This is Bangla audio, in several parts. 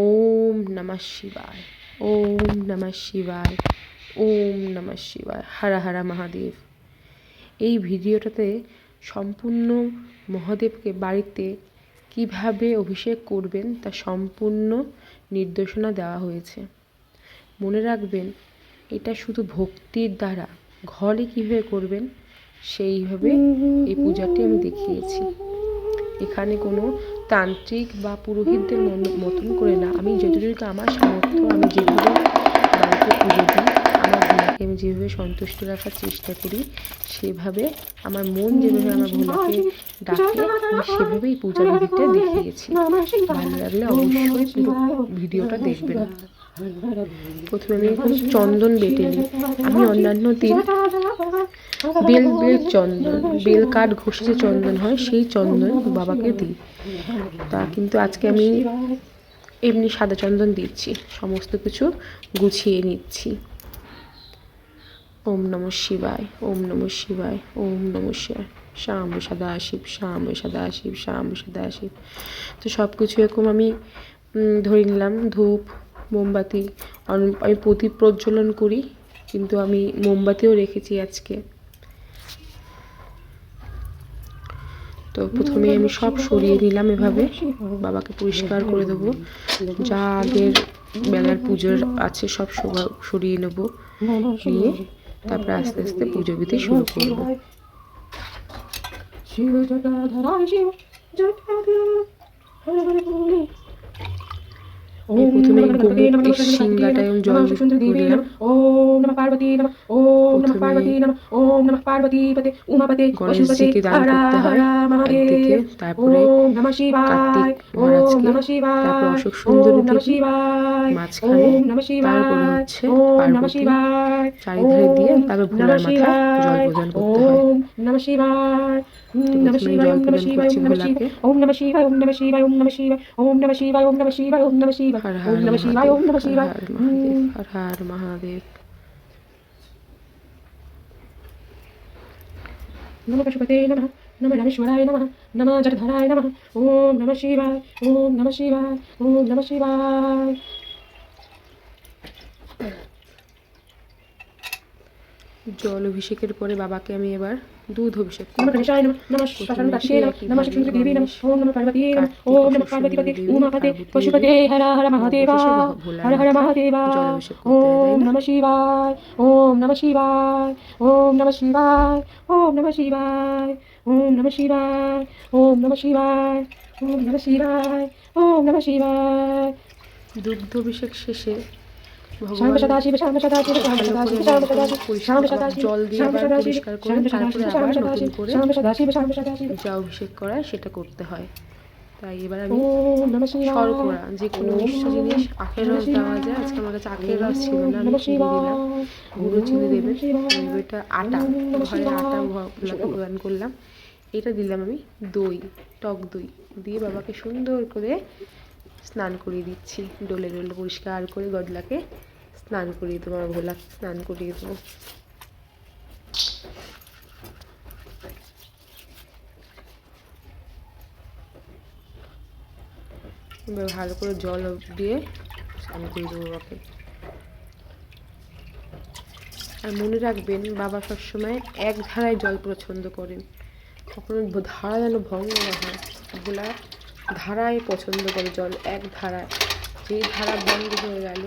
ওম নমঃ শিবায়, ওম নমঃ শিবায়, ওম নমঃ শিবায়, হর হর মহাদেব। এই ভিডিওটাতে সম্পূর্ণ মহাদেবকে বাড়িতে কিভাবে অভিষেক করবেন তা সম্পূর্ণ নির্দেশনা দেওয়া হয়েছে। মনে রাখবেন, এটা শুধু ভক্তির দ্বারা ঘরে কীভাবে করবেন সেইভাবে এই পূজাটি আমি দেখিয়েছি। এখানে কোনো তান্ত্রিক বা পুরোহিতদের মতন করে না, আমি যতটুকু আমার সামর্থ্য, আমি যেভাবে বাড়িতে পুজো দিই, আমার ভোলাকে আমি যেভাবে সন্তুষ্ট রাখার চেষ্টা করি, সেভাবে আমার মন যেভাবে আমার ভোলাকে ডাকে, আমি সেভাবেই পূজা বিধিটা দেখিয়েছি। ভালো লাগলে অবশ্যই পুরো ভিডিওটা দেখবেন। প্রথমে আমি এখানে চন্দন বেটে নিই। আমি অন্যান্য দিন চন্দন, বেল কাঠ ঘষে যে চন্দন হয় সেই চন্দন বাবাকে দিই, তা কিন্তু আজকে আমি এমনি সাদা চন্দন দিচ্ছি। সমস্ত কিছু গুছিয়ে নিচ্ছি। ওম নমঃ শিবায়, ওম নমঃ শিবায়, ওম নমঃ শিবায়, শাম্ব সদাশিব, শাম্ব সদাশিব, শাম্ব সদাশিব। তো সব কিছু এরকম আমি ধরে নিলাম। ধূপ, মোমবাতি, আমি প্রদীপ প্রজ্বলন করি, কিন্তু আমি মোমবাতিও রেখেছি আজকে। তো প্রথমে আমি সব সরিয়ে নিলাম, এভাবে বাবাকে পরিষ্কার করে দেবো। যা আগের বেলার পুজোর আছে সব সরিয়ে নেবো, নিয়ে তারপরে আস্তে আস্তে পুজো বিধি শুরু করবো। প্রথমে গোমুখ সিংহাটায় জল দিলাম। গণেশজিকে দান করতে হয় একদিকে, তারপরে কার্তিক মহারাজকে, তারপর অশোক সুন্দরী দেবী মাঝখানে, তারপরে হচ্ছে পার্বতী চারিধারে দিয়ে, তারপর ভোলার মাথায় জল প্রদান করতে হয়। প্রথমে জল প্রদান করছি ভোলাকে। ওম নমঃ শিবায়, ওম নমঃ শিবায়, ওম নমঃ শিবায়, ওম নমঃ শিবায়, ওম নমঃ শিবায়, ওম নমঃ শিবায়, ওম নমঃ শিবায়, ওম নমঃ শিবায়, হর হর মহাদেব। নমঃ পশুপতে নমঃ, নমঃ রামেশ্বরায় নমঃ, নমঃ জটাধরায় নমঃ, ওম নমঃ শিবায়, ওম নমঃ শিবায়, ওম নমঃ শিবায়। জল অভিষেকের পরে বাবাকে আমি এবার দুধ অভিষেক করব। ওম নমঃ শিবায়, ওম নমঃ শিবায়, ওম নমঃ শিবায়, ওম নমঃ শিবায়, ওম নমঃ শিবায়, ওম নমঃ শিবায়, ওম নমঃ শিবায়, ওম নমঃ শিবায়। দুগ্ধ অভিষেক শেষে জল দিয়ে আবার পরিষ্কার করে তারপরে আবার নতুন করে যা অভিষেক করা সেটা করতে হয়। তাই এবার আমি শর্করা, যে কোনো মিষ্টি জিনিস, আখের রস দেওয়া যায়। আজকে আমার কাছে আখের রস ছিল না, আমি চিনি দিলাম। গুঁড়ো চিনি দেবেন। এটা আটা, ঘরে আটা ভোলাকে প্রদান করলাম। এটা দিলাম আমি দই, টক দই দিয়ে বাবাকে সুন্দর করে স্নান করিয়ে দিচ্ছি। ডলে ডলে পরিষ্কার করে গদলাকে স্নান করিয়ে দেবো, আমার ভোলা স্নান করিয়ে দেবো। এবার ভালো করে জল দিয়ে স্নান করিয়ে দেবো বাবাকে। আর মনে রাখবেন, বাবা সবসময় এক ধারায় জল পছন্দ করেন, কখনো ধারা যেন ভঙ্গ না হয়। ভোলা ধারায় পছন্দ করে জল, এক ধারায়। যেই ধারা ভঙ্গ হয়ে গেল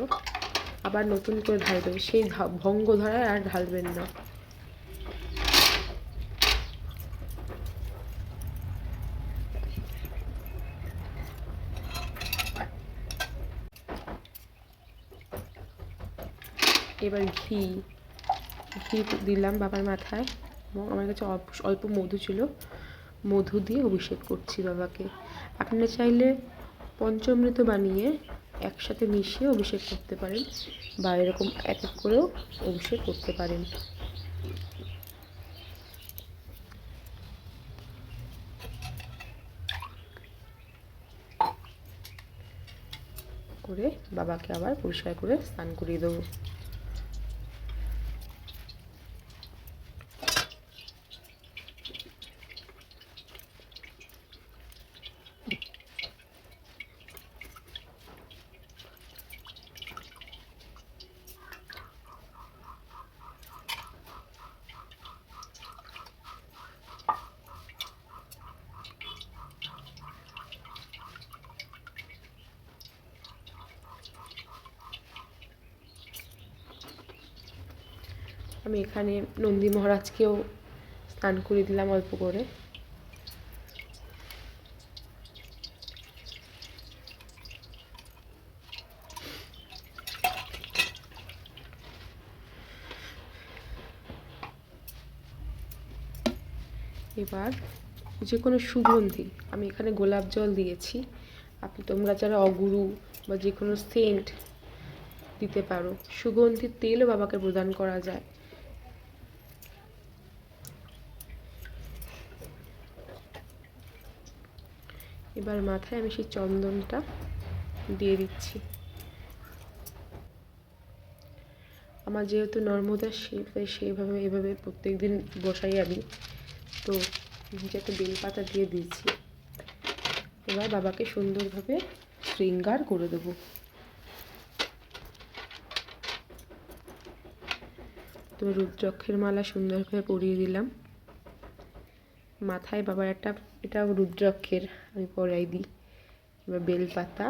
আবার নতুন করে ঢালবেন, সেই ভঙ্গ ধারায় আর ঢালবেন না। এবার ঘি দিলাম বাবার মাথায়, এবং আমার কাছে অল্প মধু ছিল, মধু দিয়ে অভিষেক করছি বাবাকে। আপনারা চাইলে পঞ্চামৃত বানিয়ে একসাথে মিশিয়ে অভিষেক করতে পারেন, বা এরকম এক এক করেও অভিষেক করতে পারেন। করে বাবাকে আবার পরিষ্কার করে স্নান করিয়ে দেবো। আমি এখানে নন্দী মহারাজকেও স্নান করে দিলাম অল্প করে। এবার যে কোনো সুগন্ধি, আমি এখানে গোলাপ জল দিয়েছি, তোমরা যারা অগুরু বা যে কোনো সেন্ট দিতে পারো। সুগন্ধির তেলও বাবাকে প্রদান করা যায়। এবার মাথায় আমি সেই চন্দনটা দিয়ে দিচ্ছি। আমার যেহেতু নর্মদা শিব, তাই সেভাবে এভাবে প্রত্যেক দিন বসাই আমি, তো একটা বেলপাতা দিয়ে দিয়েছি। এবার বাবাকে সুন্দরভাবে শৃঙ্গার করে দেবো। তো রুদ্রাক্ষের মালা সুন্দরভাবে পরিয়ে দিলাম মাথায়। বাবার এটা রুদ্রাক্ষের আমি পরাই দিই। এবার বেলপাতা,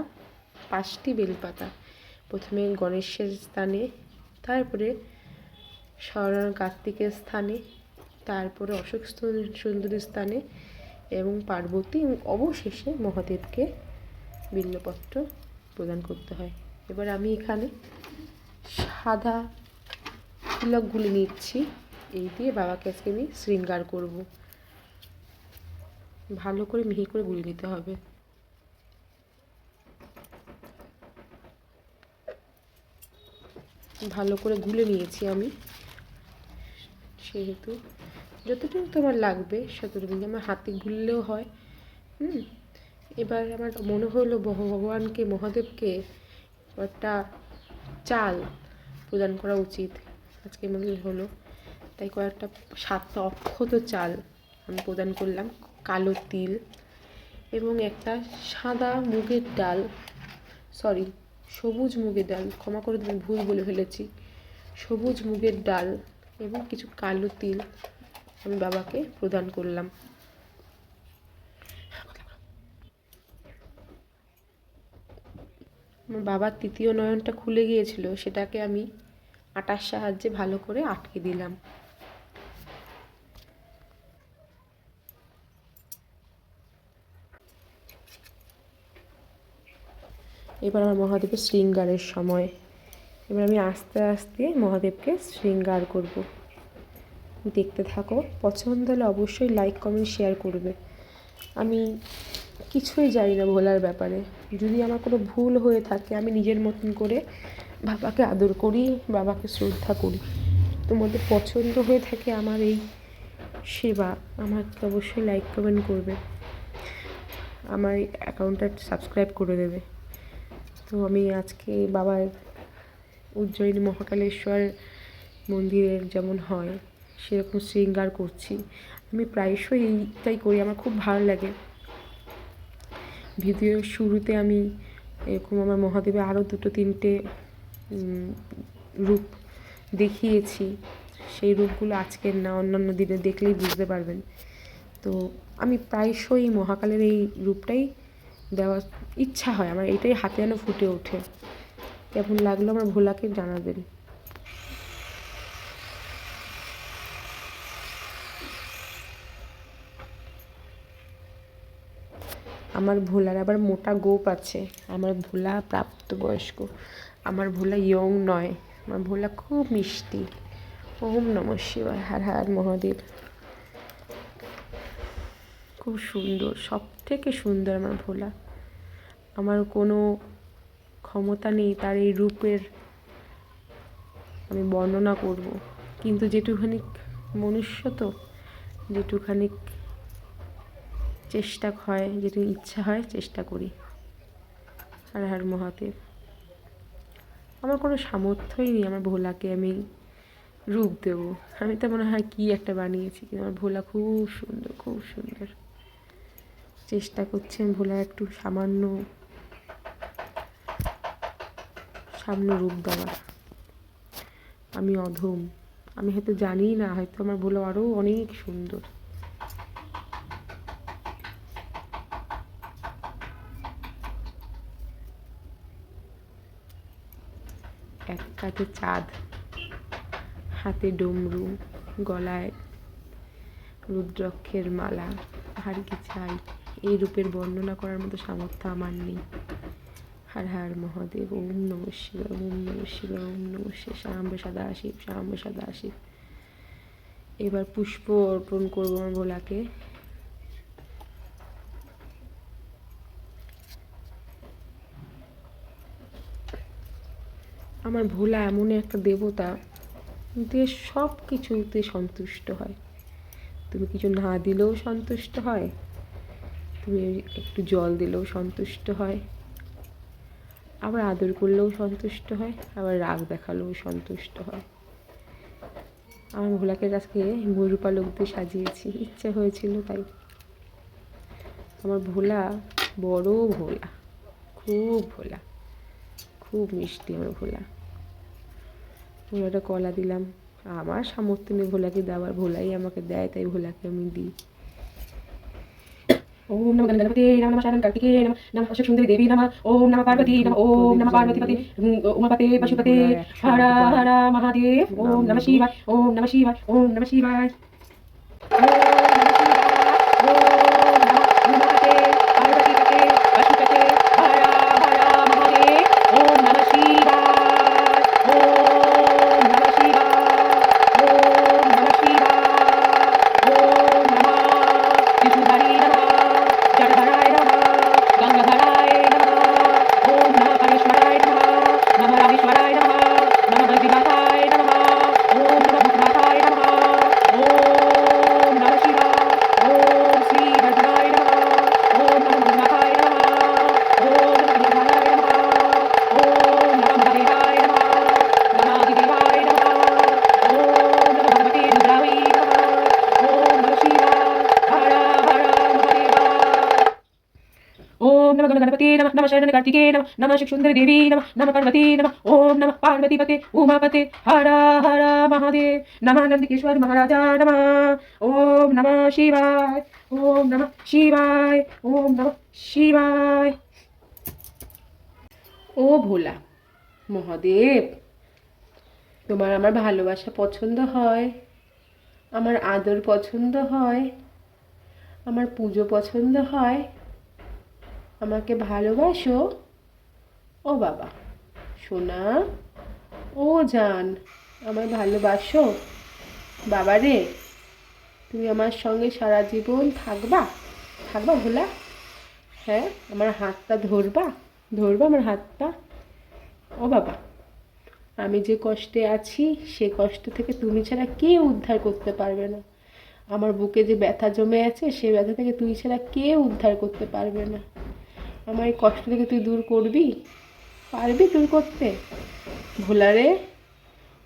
5টি বেলপাতা, প্রথমে গণেশের স্থানে, তারপরে স্বয়ং কার্তিকের স্থানে, তারপরে অশোক সুন্দরীর স্থানে এবং পার্বতী, এবং অবশেষে মহাদেবকে বিল্লপত্র প্রদান করতে হয়। এবার আমি এখানে সাদা তিলক গুলে নিচ্ছি। এই দিয়ে বাবাকে আজকে আমি শৃঙ্গার করব। ভালো করে মিহি করে গুলে নিতে হবে। ভালো করে গুলে নিয়েছি আমি, সেহেতু যতটুকু তোমার লাগবে ততটুকু, আমার হাতে গুললেও হয়। এবার আমার মনে হলো ভগবানকে, মহাদেবকে একটা চাল প্রদান করা উচিত, আজকে মনে হলো, তাই কয়েকটা 7টা অক্ষত চাল আমি প্রদান করলাম, কালো তিল এবং একটা সাদা মুগের ডাল, সবুজ মুগের ডাল, ক্ষমা করে দেবেন ভুল বলে ফেলেছি, সবুজ মুগের ডাল এবং কিছু কালো তিল আমি বাবাকে প্রদান করলাম। আমার বাবার তৃতীয় নয়নটা খুলে গিয়েছিল, সেটাকে আমি আটার সাহায্যে ভালো করে আটকে দিলাম। এবার আমার মহাদেবের শৃঙ্গারের সময়। এবার আমি আস্তে আস্তে মহাদেবকে শৃঙ্গার করব। দেখতে থাকো, পছন্দ হলে অবশ্যই লাইক কমেন্ট শেয়ার করবে। আমি কিছুই জানি না ভোলার ব্যাপারে, যদি আমার কোনো ভুল হয়ে থাকে আমি নিজের মতন করে বাবাকে আদর করি, বাবাকে শ্রদ্ধা করি। তোমাদের পছন্দ হয়ে থাকে আমার এই সেবা, আমাকে অবশ্যই লাইক কমেন্ট করবে, আমার অ্যাকাউন্টটা সাবস্ক্রাইব করে দেবে। তো আমি আজকে বাবার উজ্জয়িনী মহাকালেশ্বর মন্দিরের যেমন হয় সেরকম শৃঙ্গার করছি। আমি প্রায়শই এইটাই করি, আমার খুব ভালো লাগে। ভিডিওর শুরুতে আমি এরকম আমার মহাদেবের আরও 2-3টে রূপ দেখিয়েছি, সেই রূপগুলো আজকের না, অন্যান্য দিনে দেখলেই বুঝতে পারবেন। তো আমি প্রায়শই মহাকালের এই রূপটাই দেওয়ার ইচ্ছা হয় আমার, এটাই হাতে যেন ফুটে ওঠে। কেমন লাগলো আমার ভোলাকে জানাবেন। আমার ভোলার আবার মোটা গোপ আছে, আমার ভোলা প্রাপ্তবয়স্ক, আমার ভোলা ইয়ং নয়, আমার ভোলা খুব মিষ্টি। ওম নমঃ শিবায়, হর হর মহাদেব। খুব সুন্দর, সব থেকে সুন্দর আমার ভোলা। আমার কোনো ক্ষমতা নেই তার এই রূপের আমি বর্ণনা করব, কিন্তু যেটুখানি মনুষ্য, তো যেটুখানি চেষ্টা হয়, যেটুকু ইচ্ছা হয় চেষ্টা করি। হর হর মহাদেব। আমার কোনো সামর্থ্যই নেই আমার ভোলাকে আমি রূপ দেব, আমি তো মনে হয় কী একটা বানিয়েছি, কিন্তু আমার ভোলা খুব সুন্দর, খুব সুন্দর। চেষ্টা করছি আমি ভোলার একটু সামান্য রূপ দেওয়ার। আমি অধম, আমি হয়তো জানি না, হয়তো আমার ভোলা আরও অনেক সুন্দর। এক কাঁধে চাঁদ, হাতে ডমরু, গলায় রুদ্রাক্ষের মালা, আর কি চাই? এই রূপের বর্ণনা করার মতো সামর্থ্য আমার নেই। হর হর মহাদেব। ওম নমঃ শিবায়, ওম নমঃ শিবায়, ওম নমঃ শিবায়। শাম্বে সদাশিব, শাম্বে সদাশিব। এবার পুষ্প অর্পণ করবো আমার ভোলাকে। আমার ভোলা এমন একটা দেবতা যে সব কিছুতে সন্তুষ্ট হয়। তুমি কিছু না দিলেও সন্তুষ্ট হয়, তুমি একটু জল দিলেও সন্তুষ্ট হয়, আবার আদর করলেও সন্তুষ্ট হয়, আবার রাগ দেখালেও সন্তুষ্ট হয়। আমার ভোলাকে আজকে ময়ূর পালক দিয়ে সাজিয়েছি, ইচ্ছা হয়েছিল তাই। আমার ভোলা বড় ভোলা, খুব ভোলা, খুব মিষ্টি আমার ভোলা। ভোলাটা কলা দিলাম, আমার সামর্থ্য নেই ভোলাকে দেওয়ার, ভোলাই আমাকে দেয় তাই ভোলাকে আমি দিই। ओम नमः गणपते नमः शरण कार्तिके नमः सुंदरी देवी नमः ओम नमः पार्वती नमः ओम नमः पार्वती पते उमापते पशुपते हर हर महादेव ओम नमः शिवाय ओम नमः शिवाय ओम नमः शिवाय ओम नमः गणपते नमः शरण कार्तिके नमः सुंदरी देवी नमः पार्वती नमः ओम नमः पार्वती पते उमापते हर हर महादेव नमः नंदिकेश्वर महाराजा नमः ओम नमः शिवाय ओम नमः शिवाय ओम नमः शिवाय। ও ভোলা মহাদেব, তোমার আমার ভালোবাসা পছন্দ হয়, আমার আদর পছন্দ হয়, আমার পুজো পছন্দ হয়, আমাকে ভালোবাসো? ও বাবা সোনা, ও জান, আমায় ভালোবাসো? বাবা রে, তুমি আমার সঙ্গে সারা জীবন থাকবা? থাকবা ভোলা? হ্যাঁ, আমার হাতটা ধরবা? ধরবা আমার হাতটা? ও বাবা, আমি যে কষ্টে আছি সে কষ্ট থেকে তুমি ছাড়া কেউ উদ্ধার করতে পারবে না। আমার বুকে যে ব্যথা জমে আছে সে ব্যথা থেকে তুই ছাড়া কেউ উদ্ধার করতে পারবে না। আমার এই কষ্ট থেকে তুই দূর করবি? পারবি দূর করতে? ভোলা রে,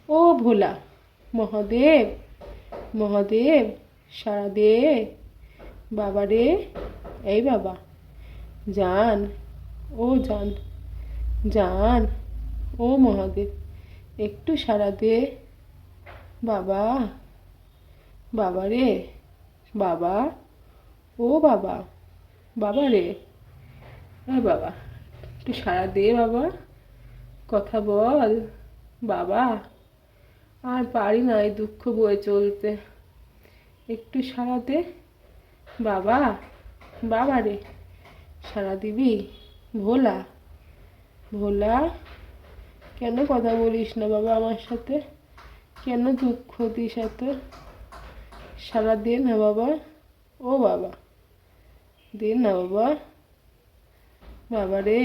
ও ভোলা মহাদেব, মহাদেব সারা দে বাবা রে। এই বাবা জান, ও জান, জান, ও মহাদেব একটু সারা দে বাবা, বাবা রে, বাবা, ও বাবা, বাবা রে, হ্যাঁ বাবা একটু সারা দে বাবা, কথা বল বাবা। আর পারি না এই দুঃখ বয়ে চলতে, একটু সারা দে বাবা, বাবা রে, সারা দিবি? ভোলা, ভোলা কেন কথা বলিস না বাবা আমার সাথে? কেন দুঃখ দিস এত? সারা দে না বাবা, ও বাবা দে না বাবা, বাবা রে।